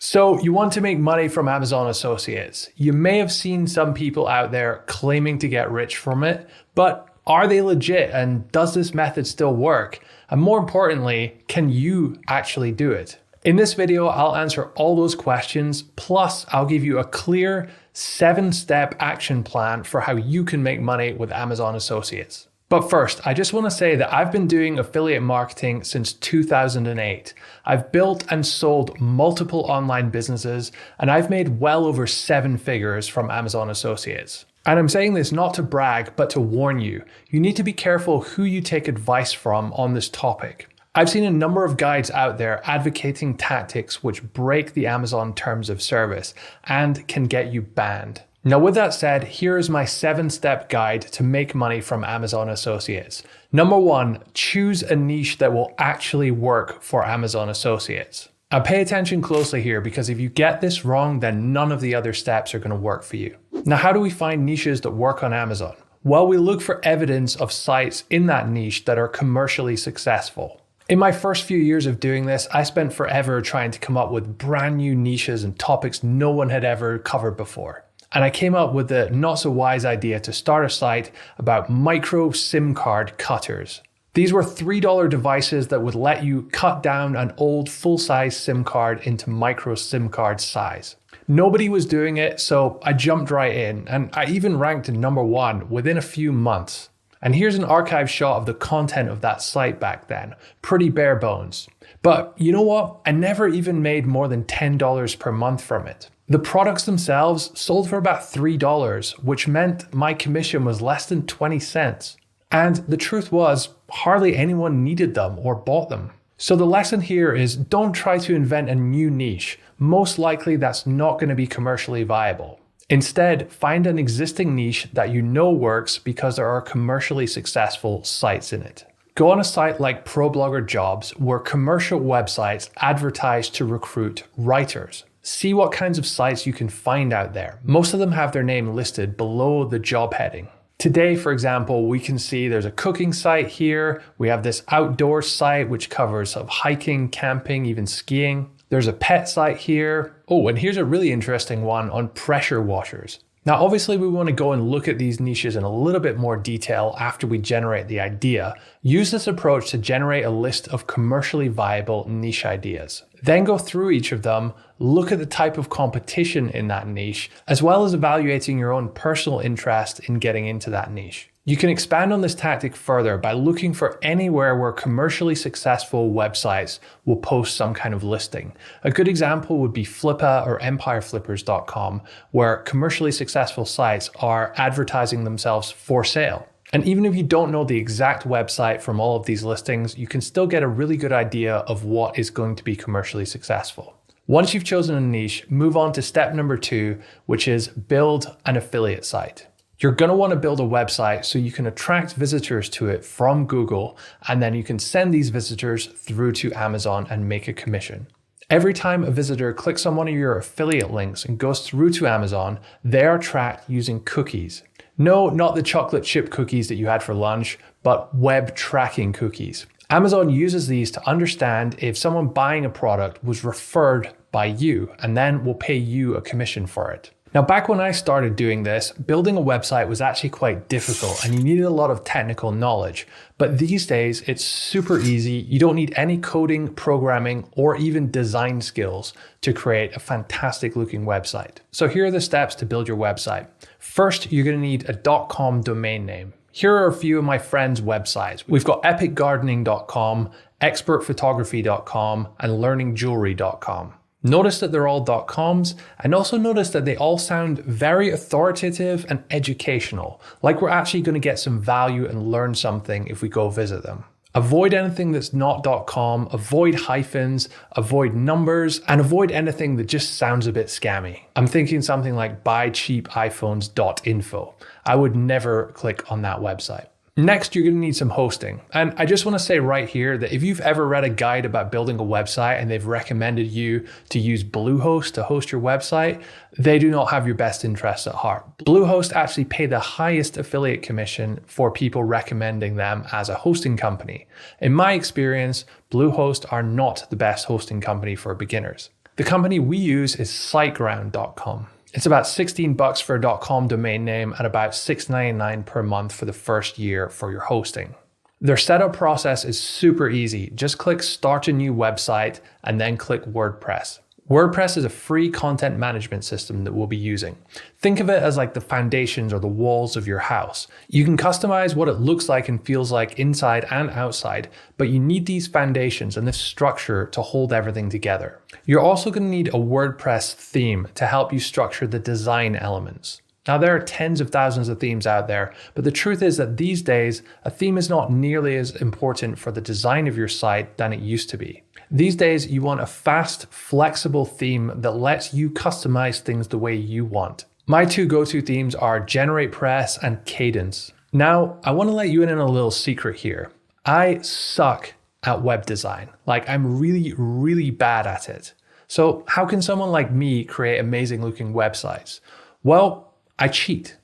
So you want to make money from Amazon Associates. You may have seen some people out there claiming to get rich from it, but are they legit and does this method still work? And more importantly, can you actually do it? In this video, I'll answer all those questions, plus I'll give you a clear 7-step action plan for how you can make money with Amazon Associates. But first, I just want to say that I've been doing affiliate marketing since 2008. I've built and sold multiple online businesses, and I've made well over 7 figures from Amazon Associates. And I'm saying this not to brag, but to warn you. You need to be careful who you take advice from on this topic. I've seen a number of guides out there advocating tactics which break the Amazon terms of service and can get you banned. Now, with that said, here is my 7-step guide to make money from Amazon Associates. Number 1, choose a niche that will actually work for Amazon Associates. Now pay attention closely here, because if you get this wrong, then none of the other steps are going to work for you. Now, how do we find niches that work on Amazon? Well, we look for evidence of sites in that niche that are commercially successful. In my first few years of doing this, I spent forever trying to come up with brand new niches and topics no one had ever covered before. And I came up with the not so wise idea to start a site about micro SIM card cutters. These were $3 devices that would let you cut down an old full-size SIM card into micro SIM card size. Nobody was doing it, so I jumped right in, and I even ranked number 1 within a few months. And here's an archive shot of the content of that site back then. Pretty bare bones. But you know what? I never even made more than $10 per month from it. The products themselves sold for about $3, which meant my commission was less than 20 cents. And the truth was, hardly anyone needed them or bought them. So the lesson here is, don't try to invent a new niche. Most likely that's not going to be commercially viable. Instead, find an existing niche that you know works because there are commercially successful sites in it. Go on a site like Problogger Jobs, where commercial websites advertise to recruit writers. See what kinds of sites you can find out there. Most of them have their name listed below the job heading. Today, for example, we can see there's a cooking site here. We have this outdoor site which covers hiking, camping, even skiing. There's a pet site here. Oh, and here's a really interesting one on pressure washers. Now, obviously, we want to go and look at these niches in a little bit more detail after we generate the idea. Use this approach to generate a list of commercially viable niche ideas. Then go through each of them, look at the type of competition in that niche, as well as evaluating your own personal interest in getting into that niche. You can expand on this tactic further by looking for anywhere where commercially successful websites will post some kind of listing. A good example would be Flippa or empireflippers.com, where commercially successful sites are advertising themselves for sale. And even if you don't know the exact website from all of these listings, you can still get a really good idea of what is going to be commercially successful. Once you've chosen a niche, move on to step number 2, which is build an affiliate site. You're going to want to build a website so you can attract visitors to it from Google, and then you can send these visitors through to Amazon and make a commission. Every time a visitor clicks on one of your affiliate links and goes through to Amazon, they are tracked using cookies. No, not the chocolate chip cookies that you had for lunch, but web tracking cookies. Amazon uses these to understand if someone buying a product was referred by you, and then will pay you a commission for it. Now, back when I started doing this, building a website was actually quite difficult and you needed a lot of technical knowledge. But these days, it's super easy. You don't need any coding, programming, or even design skills to create a fantastic looking website. So here are the steps to build your website. First, you're going to need a .com domain name. Here are a few of my friends' websites. We've got epicgardening.com, expertphotography.com, and learningjewelry.com. Notice that they're all .coms, and also notice that they all sound very authoritative and educational, like we're actually going to get some value and learn something if we go visit them. Avoid anything that's not .com, avoid hyphens, avoid numbers, and avoid anything that just sounds a bit scammy. I'm thinking something like buycheapiPhones.info. I would never click on that website. Next, you're going to need some hosting. And I just want to say right here that if you've ever read a guide about building a website and they've recommended you to use Bluehost to host your website, they do not have your best interests at heart. Bluehost actually pay the highest affiliate commission for people recommending them as a hosting company. In my experience, Bluehost are not the best hosting company for beginners. The company we use is SiteGround.com. It's about $16 for a .com domain name and about $6.99 per month for the first year for your hosting. Their setup process is super easy. Just click Start a New Website and then click WordPress. WordPress is a free content management system that we'll be using. Think of it as like the foundations or the walls of your house. You can customize what it looks like and feels like inside and outside, but you need these foundations and this structure to hold everything together. You're also going to need a WordPress theme to help you structure the design elements. Now, there are tens of thousands of themes out there, but the truth is that these days, a theme is not nearly as important for the design of your site than it used to be. These days, you want a fast, flexible theme that lets you customize things the way you want. My two go-to themes are GeneratePress and Cadence. Now, I want to let you in on a little secret here. I suck at web design. Like, I'm really bad at it. So how can someone like me create amazing looking websites? Well, I cheat.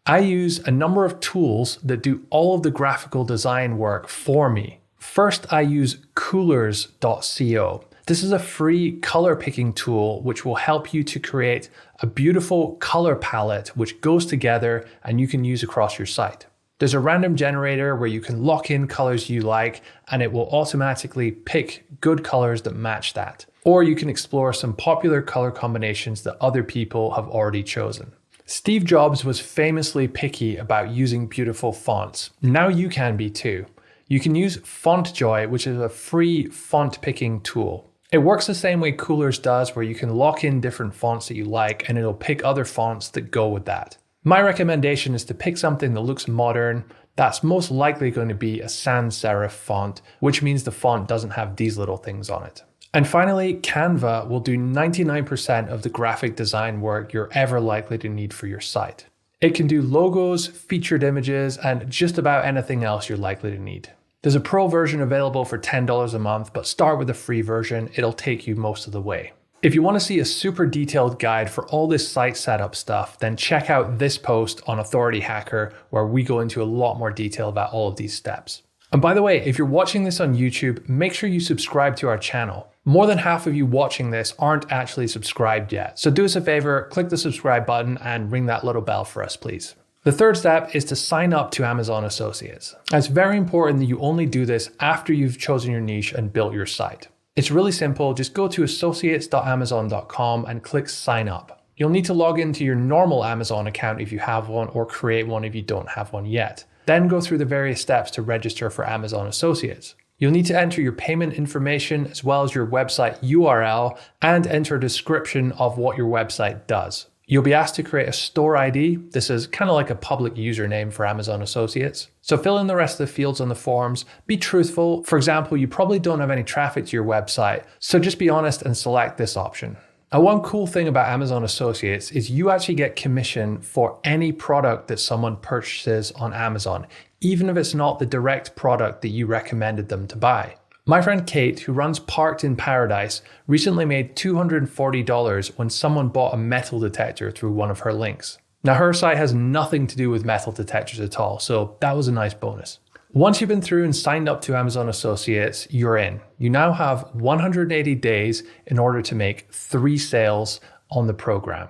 I use a number of tools that do all of the graphical design work for me. First, I use Coolors.co. This is a free color picking tool which will help you to create a beautiful color palette which goes together and you can use across your site. There's a random generator where you can lock in colors you like and it will automatically pick good colors that match that. Or you can explore some popular color combinations that other people have already chosen. Steve Jobs was famously picky about using beautiful fonts. Now you can be too. You can use Fontjoy, which is a free font picking tool. It works the same way Coolors does, where you can lock in different fonts that you like and it'll pick other fonts that go with that. My recommendation is to pick something that looks modern. That's most likely going to be a sans serif font, which means the font doesn't have these little things on it. And finally, Canva will do 99% of the graphic design work you're ever likely to need for your site. It can do logos, featured images, and just about anything else you're likely to need. There's a pro version available for $10 a month, but start with the free version. It'll take you most of the way. If you want to see a super detailed guide for all this site setup stuff, then check out this post on Authority Hacker, where we go into a lot more detail about all of these steps. And by the way, if you're watching this on YouTube, make sure you subscribe to our channel. More than half of you watching this aren't actually subscribed yet. So do us a favor, click the subscribe button and ring that little bell for us, please. The third step is to sign up to Amazon Associates. It's very important that you only do this after you've chosen your niche and built your site. It's really simple. Just go to associates.amazon.com and click sign up. You'll need to log into your normal Amazon account if you have one, or create one if you don't have one yet. Then go through the various steps to register for Amazon Associates. You'll need to enter your payment information as well as your website URL and enter a description of what your website does. You'll be asked to create a store ID. This is kind of like a public username for Amazon Associates. So fill in the rest of the fields on the forms. Be truthful. For example, you probably don't have any traffic to your website, so just be honest and select this option. Now, one cool thing about Amazon Associates is you actually get commission for any product that someone purchases on Amazon, even if it's not the direct product that you recommended them to buy. My friend Kate, who runs Parked in Paradise, recently made $240 when someone bought a metal detector through one of her links. Now, her site has nothing to do with metal detectors at all, so that was a nice bonus. Once you've been through and signed up to Amazon Associates, you're in. You now have 180 days in order to make 3 sales on the program.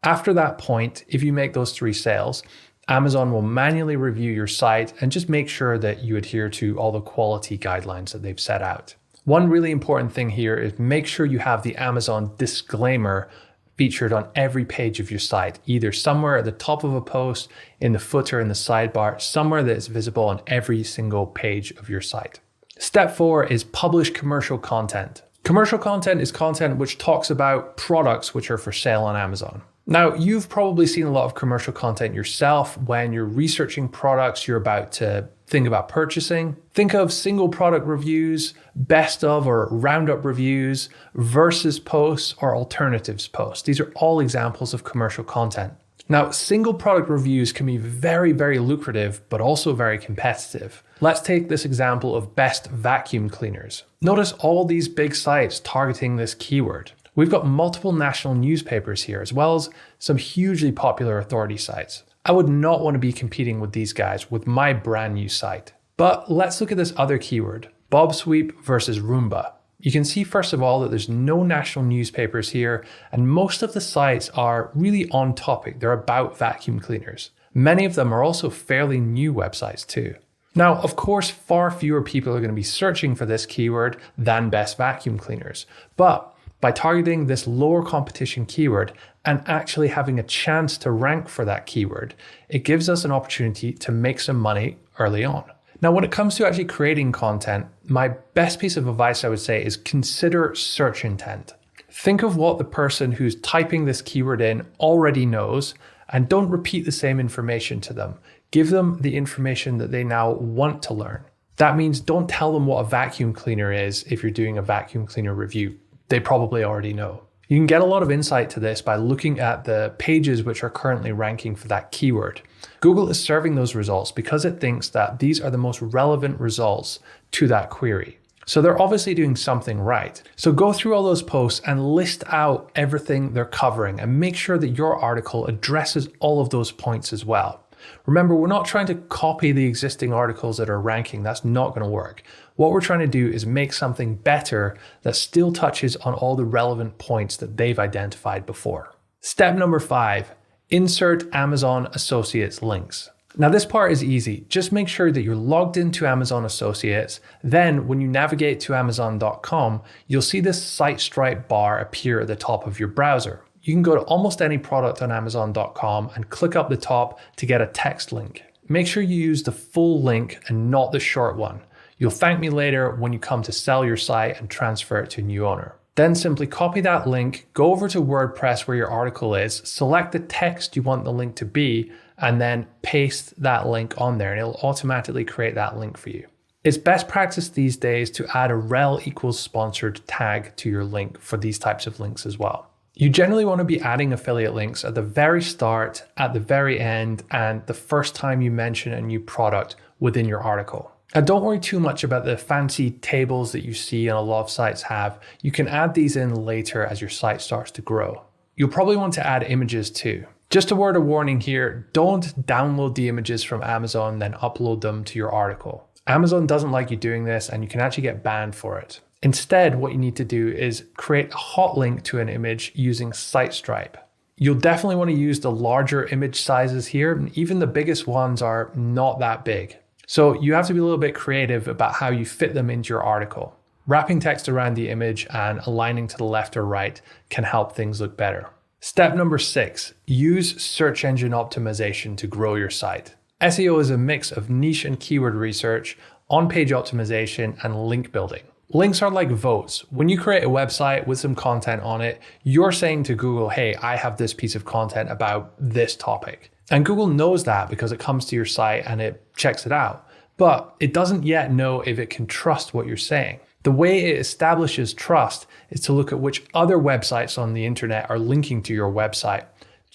After that point, if you make those 3 sales, Amazon will manually review your site and just make sure that you adhere to all the quality guidelines that they've set out. One really important thing here is make sure you have the Amazon disclaimer featured on every page of your site, either somewhere at the top of a post, in the footer, in the sidebar, somewhere that is visible on every single page of your site. Step 4 is publish commercial content. Commercial content is content which talks about products which are for sale on Amazon. Now, you've probably seen a lot of commercial content yourself when you're researching products you're about to think about purchasing. Think of single product reviews, best of or roundup reviews, versus posts, or alternatives posts. These are all examples of commercial content. Now, single product reviews can be very, very lucrative, but also very competitive. Let's take this example of best vacuum cleaners. Notice all these big sites targeting this keyword. We've got multiple national newspapers here, as well as some hugely popular authority sites. I would not want to be competing with these guys with my brand new site. But let's look at this other keyword, Bob Sweep versus Roomba. You can see first of all that there's no national newspapers here, and most of the sites are really on topic. They're about vacuum cleaners. Many of them are also fairly new websites too. Now, of course, far fewer people are going to be searching for this keyword than best vacuum cleaners, but by targeting this lower competition keyword and actually having a chance to rank for that keyword, it gives us an opportunity to make some money early on. Now, when it comes to actually creating content, my best piece of advice I would say is consider search intent. Think of what the person who's typing this keyword in already knows and don't repeat the same information to them. Give them the information that they now want to learn. That means don't tell them what a vacuum cleaner is if you're doing a vacuum cleaner review. They probably already know. You can get a lot of insight to this by looking at the pages which are currently ranking for that keyword. Google is serving those results because it thinks that these are the most relevant results to that query. So they're obviously doing something right. So go through all those posts and list out everything they're covering and make sure that your article addresses all of those points as well. Remember, we're not trying to copy the existing articles that are ranking. That's not going to work. What we're trying to do is make something better that still touches on all the relevant points that they've identified before. Step number 5, insert Amazon Associates links. Now this part is easy. Just make sure that you're logged into Amazon Associates. Then when you navigate to Amazon.com, you'll see this site stripe bar appear at the top of your browser. You can go to almost any product on Amazon.com and click up the top to get a text link. Make sure you use the full link and not the short one. You'll thank me later when you come to sell your site and transfer it to a new owner. Then simply copy that link, go over to WordPress where your article is, select the text you want the link to be, and then paste that link on there and it'll automatically create that link for you. It's best practice these days to add a rel equals sponsored tag to your link for these types of links as well. You generally want to be adding affiliate links at the very start, at the very end, and the first time you mention a new product within your article. And don't worry too much about the fancy tables that you see and a lot of sites have. You can add these in later as your site starts to grow. You'll probably want to add images too. Just a word of warning here, don't download the images from Amazon then upload them to your article. Amazon doesn't like you doing this and you can actually get banned for it. Instead, what you need to do is create a hot link to an image using SiteStripe. You'll definitely want to use the larger image sizes here, and even the biggest ones are not that big. So you have to be a little bit creative about how you fit them into your article. Wrapping text around the image and aligning to the left or right can help things look better. Step number 6, use search engine optimization to grow your site. SEO is a mix of niche and keyword research, on-page optimization, and link building. Links are like votes. When you create a website with some content on it, you're saying to Google, hey, I have this piece of content about this topic. And Google knows that because it comes to your site and it checks it out. But it doesn't yet know if it can trust what you're saying. The way it establishes trust is to look at which other websites on the internet are linking to your website.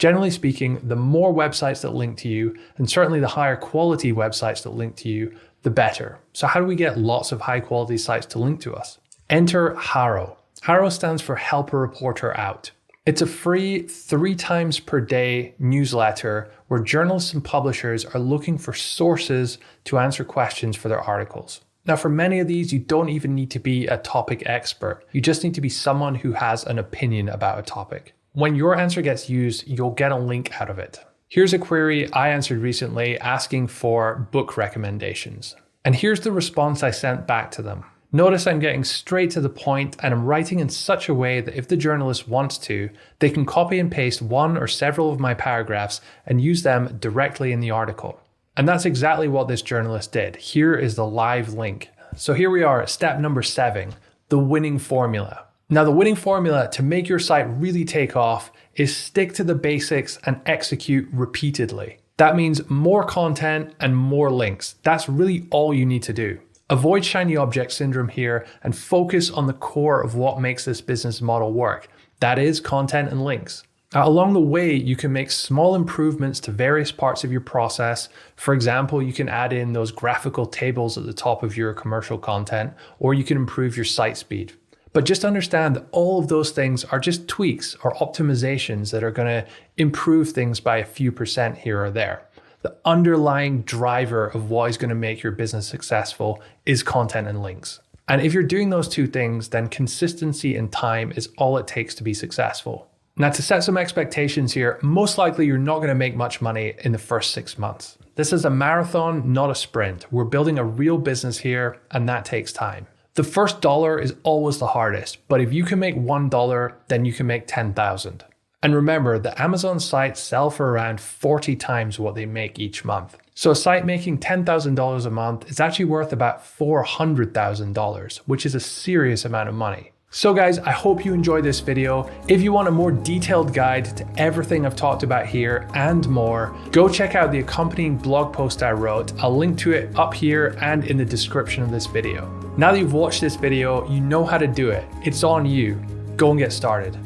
Generally speaking, the more websites that link to you, and certainly the higher quality websites that link to you, the better. So how do we get lots of high quality sites to link to us? Enter HARO. HARO stands for Help a Reporter Out. It's a free 3 times per day newsletter where journalists and publishers are looking for sources to answer questions for their articles. Now, for many of these, you don't even need to be a topic expert. You just need to be someone who has an opinion about a topic. When your answer gets used, you'll get a link out of it. Here's a query I answered recently asking for book recommendations. And here's the response I sent back to them. Notice I'm getting straight to the point and I'm writing in such a way that if the journalist wants to, they can copy and paste one or several of my paragraphs and use them directly in the article. And that's exactly what this journalist did. Here is the live link. So here we are at step number 7, the winning formula. Now, the winning formula to make your site really take off is stick to the basics and execute repeatedly. That means more content and more links. That's really all you need to do. Avoid shiny object syndrome here and focus on the core of what makes this business model work. That is content and links. Now, along the way, you can make small improvements to various parts of your process. For example, you can add in those graphical tables at the top of your commercial content, or you can improve your site speed. But just understand that all of those things are just tweaks or optimizations that are going to improve things by a few % here or there. The underlying driver of what is going to make your business successful is content and links. And if you're doing those two things, then consistency and time is all it takes to be successful. Now, to set some expectations here, most likely you're not going to make much money in the first 6 months. This is a marathon, not a sprint. We're building a real business here, and that takes time. The first dollar is always the hardest, but if you can make $1, then you can make 10,000. And remember, the Amazon sites sell for around 40 times what they make each month. So a site making $10,000 a month is actually worth about $400,000, which is a serious amount of money. So guys, I hope you enjoyed this video. If you want a more detailed guide to everything I've talked about here and more, go check out the accompanying blog post I wrote. I'll link to it up here and in the description of this video. Now that you've watched this video, you know how to do it. It's on you. Go and get started.